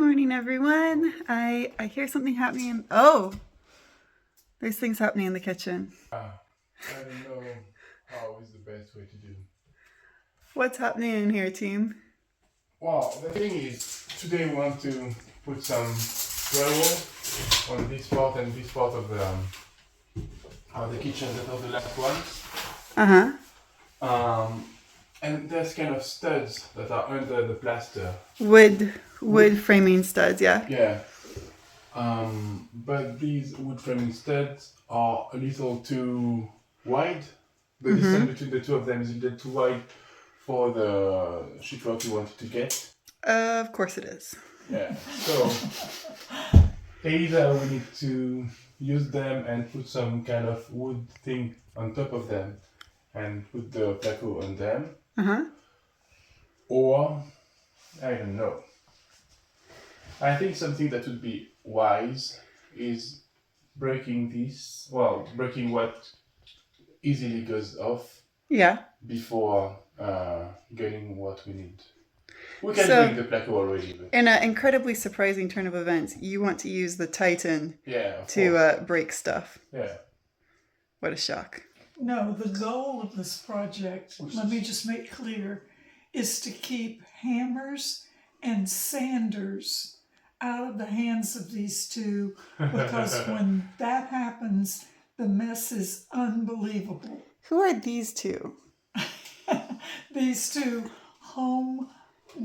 morning, everyone. I hear something happening. Oh, there's things happening in the kitchen. I don't know how is the best way to do. What's happening in here, team? Well, the thing is, today we want to put some drywall on this part and this part of the kitchen that are the last ones. And there's kind of studs that are under the plaster. Wood framing studs, yeah. Yeah. But these wood framing studs are a little too wide. The distance between the two of them is a little too wide for the sheetrock you wanted to get. Of course it is. Yeah. So either we need to use them and put some kind of wood thing on top of them and put the placo on them. Or I don't know. I think something that would be wise is breaking what easily goes off. Yeah. Before getting what we need. We can bring the placo already. But... In an incredibly surprising turn of events, you want to use the Titan to break stuff. Yeah. What a shock. No, the goal of this project, let me just make clear, is to keep hammers and sanders out of the hands of these two, because when that happens, the mess is unbelievable. Who are these two? These two home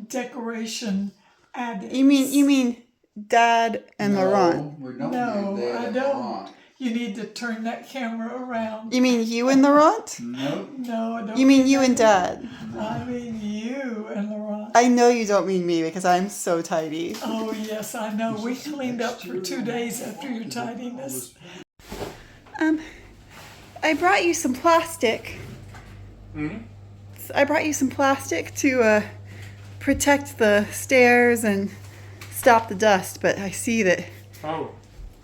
decoration addicts. You mean Dad and Laurent? No, I don't. You need to turn that camera around. You mean you and Laurent? No, I don't. You mean you and Dad? I mean you and Laurent. I know you don't mean me because I'm so tidy. Oh yes, I know. We cleaned up for 2 days after your tidiness. I brought you some plastic. I brought you some plastic to protect the stairs and stop the dust, but I see that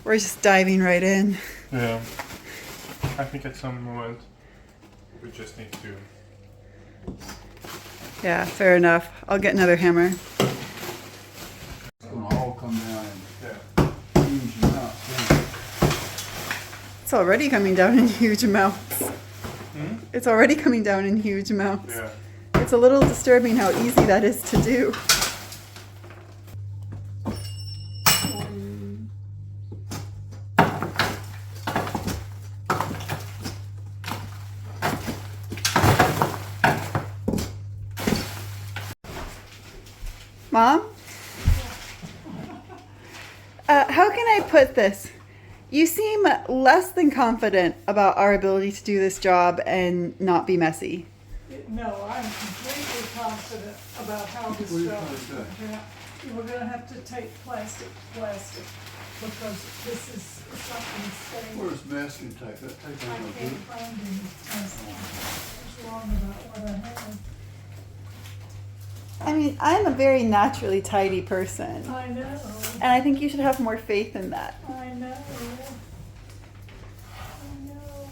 we're just diving right in. Yeah. I think at some moment we just need to... Yeah, fair enough. I'll get another hammer. It's going to all come down in huge amounts. It's already coming down in huge amounts. It's already coming down in huge amounts. Yeah. It's a little disturbing how easy that is to do. Mom? How can I put this? You seem less than confident about our ability to do this job and not be messy. No, I'm completely confident about how this job is going to turn out. We're going to have to take plastic, because this is something staying. Where's masking tape? That tape I ain't no can't good. find any. What's wrong about what I have? I mean, I'm a very naturally tidy person. I know. And I think you should have more faith in that. I know.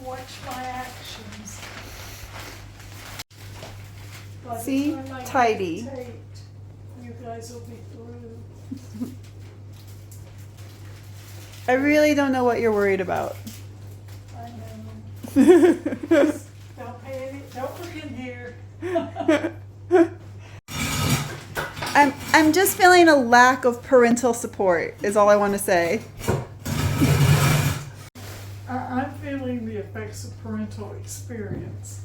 Watch my actions. By the See? time I get Tidy. taped, you guys will be through. I really don't know what you're worried about. I know. Don't look in here. I'm just feeling a lack of parental support, is all I want to say. I'm feeling the effects of parental experience.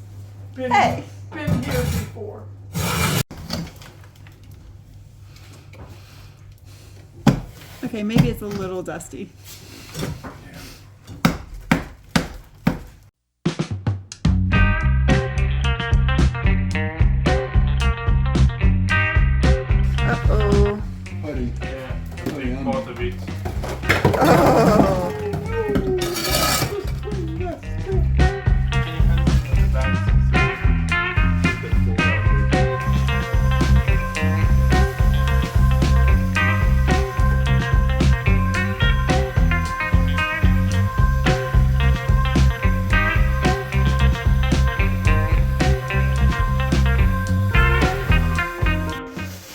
Been Hey. here before. Okay, maybe it's a little dusty. Uh-oh. Buddy. Yeah. Big part of it. Oh.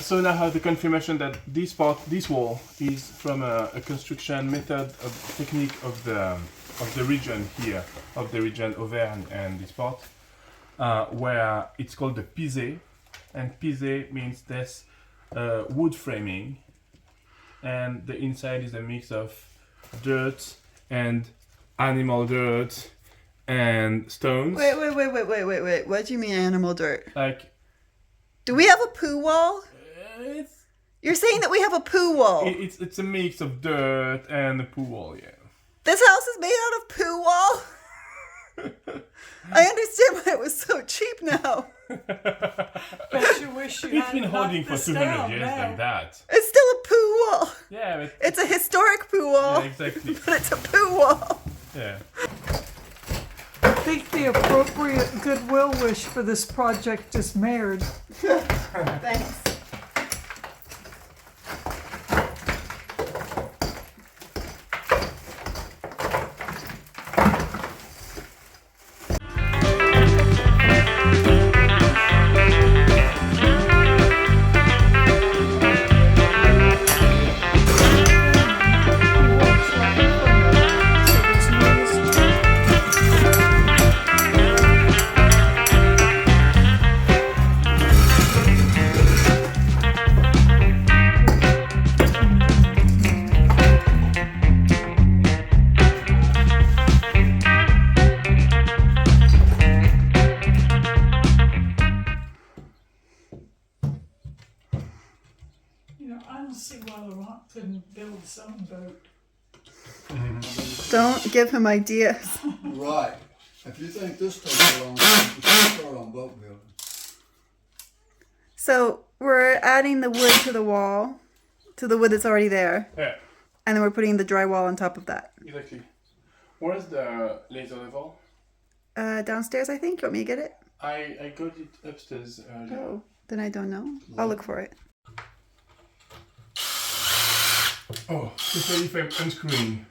So also now have the confirmation that this wall, is from a construction method of technique of the region here, of the region Auvergne and this part, where it's called the pisé, and pisé means this wood framing, and the inside is a mix of dirt and animal dirt and stones. Wait. What do you mean animal dirt? Like, Do we have a poo wall? it's You're saying that we have a poo wall. it's a mix of dirt and a poo wall, yeah. This house is made out of poo wall? I understand why it was so cheap now. Bet you wish you It's had been holding knocked for this 200 down years now. like that. It's still a poo wall. Yeah, but It's a historic poo wall, yeah, exactly. but it's a poo wall. Yeah. I think the appropriate goodwill wish for this project is married. Thanks. You know, I don't see why Laurent couldn't build his own boat. Don't give him ideas. Right. If you think this takes a long time, you should start on boat building. So we're adding the wood to the wall, to the wood that's already there, Yeah, and then we're putting the drywall on top of that. exactly. Where's the laser level? Downstairs, I think. You want me to get it? I got it upstairs earlier. Oh, then I don't know. I'll look for it. Oh, especially if I'm unscrewing.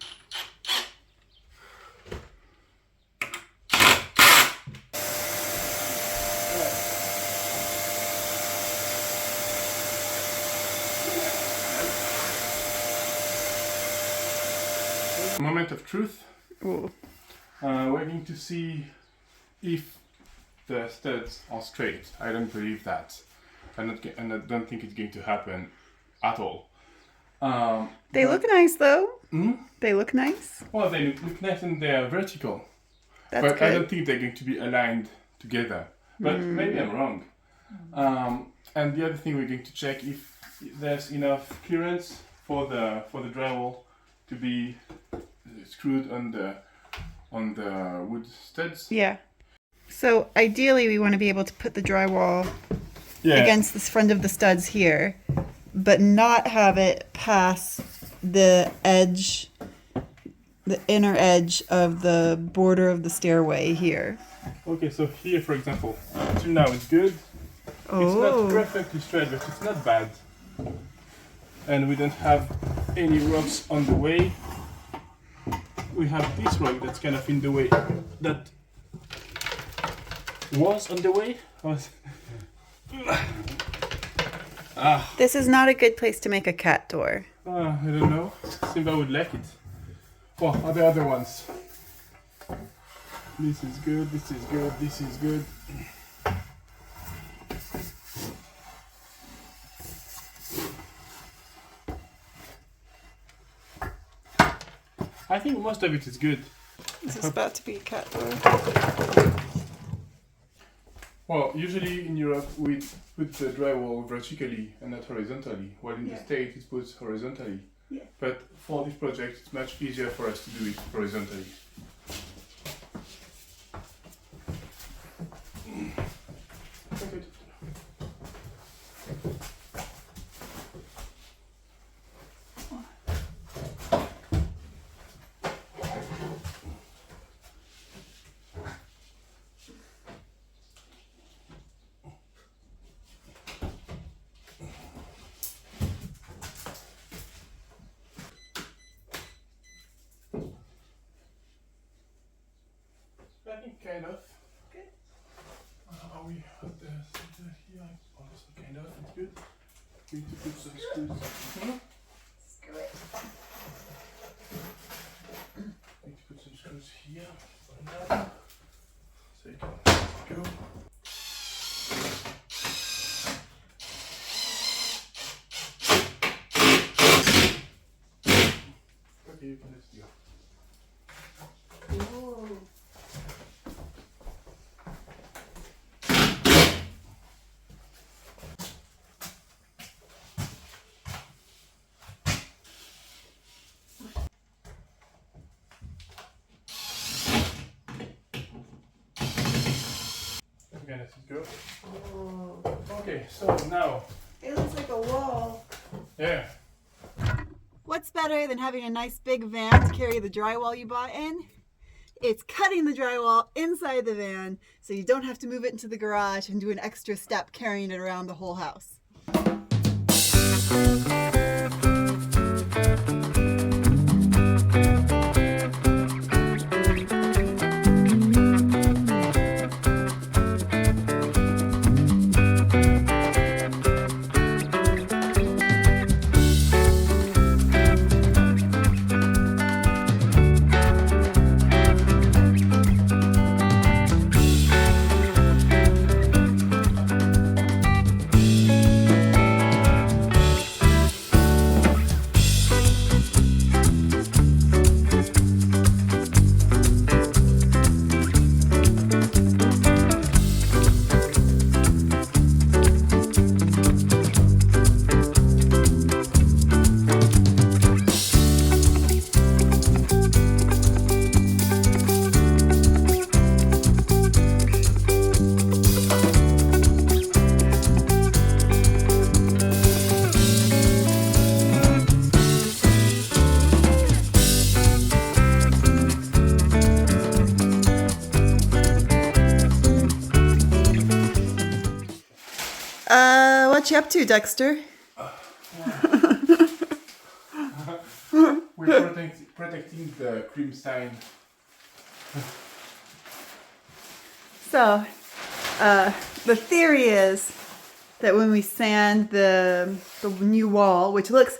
Moment of truth. Ooh. We're going to see if the studs are straight. I don't believe that. And I don't think it's going to happen at all. They look nice, though. Hmm? They look nice. Well, they look nice and they're vertical. That's But I don't good. think they're going to be aligned together. But maybe I'm wrong. And the other thing we're going to check if there's enough clearance for the drywall to be screwed on the wood studs. Yeah. So ideally, we want to be able to put the drywall Yeah. against the front of the studs here, but not have it pass the edge, the inner edge of the border of the stairway here. Okay, so here, for example, till now it's good. It's not Oh, perfectly straight, but it's not bad. And we don't have any rocks on the way. We have this rock that's kind of in the way. That was on the way. this is not a good place to make a cat door. I don't know. Simba would like it. Oh, are there other ones? This is good, this is good, this is good. I think most of it is good. This is about to be a cat door. Well, usually in Europe we put the drywall vertically and not horizontally, while in the States it's put horizontally. Yeah. But for this project it's much easier for us to do it horizontally. Need to put some screws. Screw it. Need to put some screws here. So you can go. Okay, you can just go. Ooh. Okay, let's go. Ooh. Okay, so now, It looks like a wall. yeah. What's better than having a nice big van to carry the drywall you bought in? It's cutting the drywall inside the van so you don't have to move it into the garage and do an extra step carrying it around the whole house. What you up to, Dexter? We're protecting the cream sign. So, the theory is that when we sand the new wall, which looks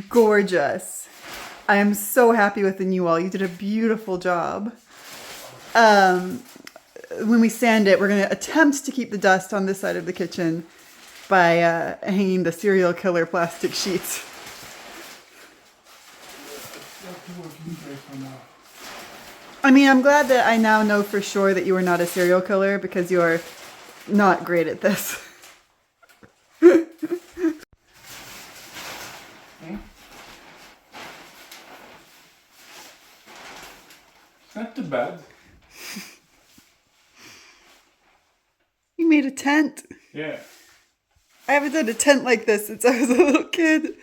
gorgeous, I am so happy with the new wall. You did a beautiful job. When we sand it, we're going to attempt to keep the dust on this side of the kitchen by hanging the serial killer plastic sheets. I mean, I'm glad that I now know for sure that you are not a serial killer because you are not great at this. It's not too bad. You made a tent. Yeah. I haven't done a tent like this since I was a little kid.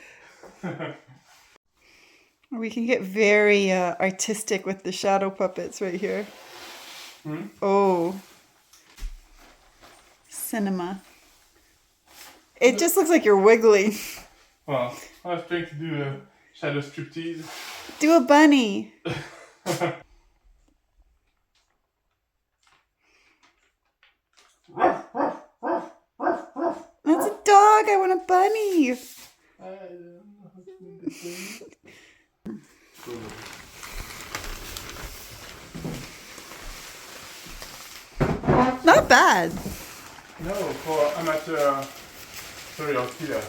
We can get very artistic with the shadow puppets right here. Oh. Cinema. It just looks like you're wiggling. Well, I was trying to do a shadow striptease. Do a bunny. That's a dog. I want a bunny. I don't know how to do this thing. Not bad. No, for amateur serial killer.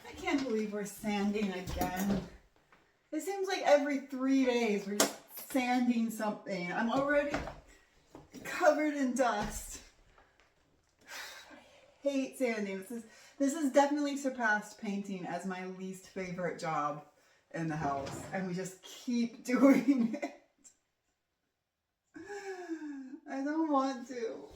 I can't believe we're sanding again. It seems like every 3 days we're just sanding something. I'm already covered in dust. I hate sanding. This has definitely surpassed painting as my least favorite job in the house, and we just keep doing it. I don't want to.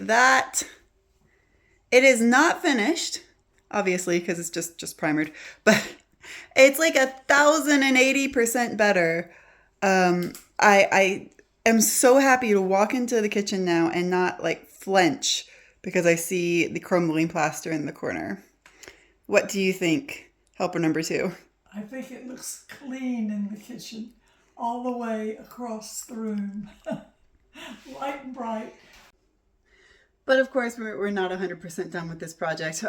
that. It is not finished, obviously, because it's just primered, but it's like 1,080% better. I am so happy to walk into the kitchen now and not like flinch because I see the crumbling plaster in the corner. What do you think, helper number 2? I think it looks clean in the kitchen all the way across the room. Light and bright. But of course, we're not 100% done with this project.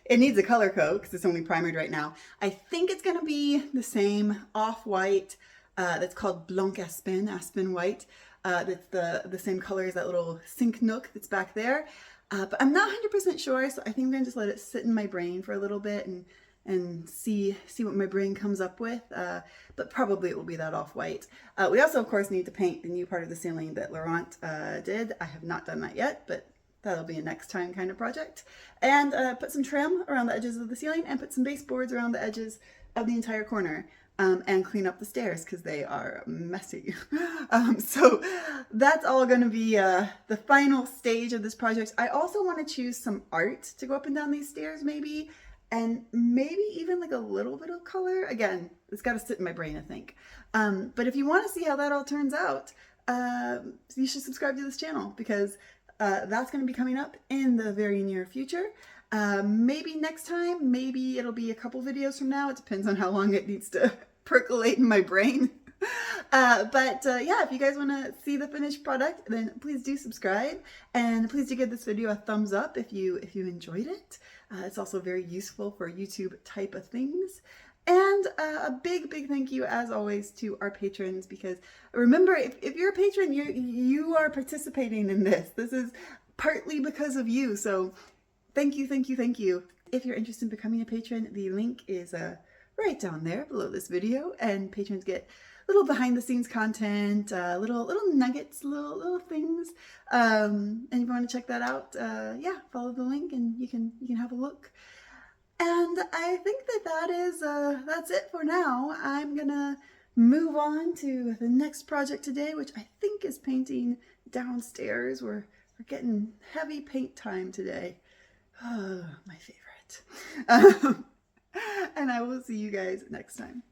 It needs a color coat because it's only primered right now. I think it's going to be the same off-white that's called Blanc Aspen white. That's the same color as that little sink nook that's back there. But I'm not 100% sure, so I think I'm going to just let it sit in my brain for a little bit and see what my brain comes up with. But probably it will be that off-white. We also, of course, need to paint the new part of the ceiling that Laurent did. I have not done that yet, but that'll be a next time kind of project. And put some trim around the edges of the ceiling and put some baseboards around the edges of the entire corner. And clean up the stairs because they are messy. So that's all going to be the final stage of this project. I also want to choose some art to go up and down these stairs maybe, and maybe even like a little bit of color. Again, it's got to sit in my brain, I think. But if you want to see how that all turns out, you should subscribe to this channel because that's going to be coming up in the very near future. Maybe next time, maybe it'll be a couple videos from now. It depends on how long it needs to percolate in my brain. But yeah, if you guys want to see the finished product, then please do subscribe and please do give this video a thumbs up if you enjoyed it. It's also very useful for YouTube type of things. And a big thank you, as always, to our patrons, because remember, if you're a patron, you are participating in this. This is partly because of you. So thank you. If you're interested in becoming a patron, the link is right down there below this video, and patrons get little behind the scenes content, little nuggets, little things. And if you want to check that out, yeah, follow the link and you can have a look. And I think that's it for now. I'm gonna move on to the next project today, which I think is painting downstairs. We're getting heavy paint time today. Oh, my favorite. And I will see you guys next time.